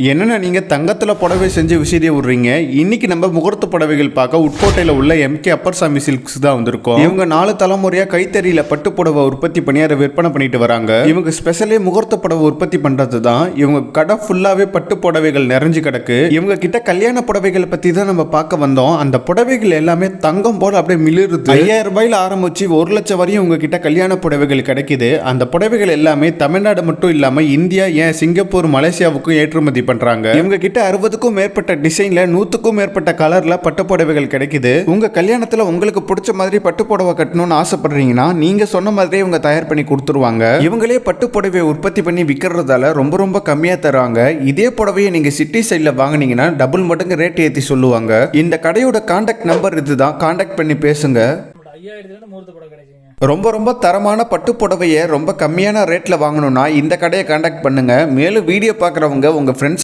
என்னென்ன நீங்கள் தங்கத்தில் புடவை செஞ்சு விசிறிய விடுறீங்க. இன்னைக்கு நம்ம முகூர்த்த புடவைகள் பார்க்க உட்கோட்டையில் உள்ள எம்கே அப்பர்சாமி சில்க்ஸ் தான் வந்திருக்கோம். இவங்க 4 தலைமுறையாக கைத்தறியில் பட்டு புடவை உற்பத்தி பண்ணி அதை விற்பனை பண்ணிட்டு வராங்க. இவங்க ஸ்பெஷலே முகூர்த்த புடவை உற்பத்தி பண்ணுறது தான். இவங்க கடை ஃபுல்லாகவே பட்டு புடவைகள் நிறைஞ்சு கிடக்கு. இவங்க கிட்ட கல்யாண புடவைகளை பற்றி தான் நம்ம பார்க்க வந்தோம். அந்த புடவைகள் எல்லாமே தங்கம் போல அப்படியே மிளிருது. 5000 ரூபாயில் ஆரம்பிச்சு 1 லட்சம் வரையும் உங்ககிட்ட கல்யாண புடவைகள் கிடைக்குது. அந்த புடவைகள் எல்லாமே தமிழ்நாடு மட்டும் இல்லாமல் இந்தியா, ஏன் சிங்கப்பூர், மலேசியாவுக்கும் ஏற்றுமதி பண்றாங்க. இவங்க கிட்ட 60க்கும் மேற்பட்ட டிசைன்ல 100க்கும் மேற்பட்ட கலர்ல பட்டு புடவைகள் கிடைக்குது. உங்க கல்யாணத்துல உங்களுக்கு பிடிச்ச மாதிரி பட்டு புடவை கட்டணும்னு ஆசைப்படுறீங்கன்னா நீங்க சொன்ன மாதிரியே இவங்க தயார் பண்ணி கொடுத்துருவாங்க. இவங்களே பட்டு புடவையை உற்பத்தி பண்ணி விற்கிறதால ரொம்ப ரொம்ப கம்மியா தருவாங்க. இதே புடவையை நீங்க சிட்டி சைட்ல வாங்கினீங்கன்னா டபுள் மடங்கு ரேட் ஏற்றி சொல்லுவாங்க. இந்த கடையோட கான்டாக்ட் நம்பர் இதுதான். கான்டாக்ட் பண்ணி பேசுங்க. ரொம்ப ரொம்ப தரமான பட்டு புடவையை ரொம்ப கம்மியான ரேட்ல வாங்கணும்னா இந்த கடையை கான்டாக்ட் பண்ணுங்க. மேலும் வீடியோ பார்க்குறவங்க உங்க ஃப்ரெண்ட்ஸ்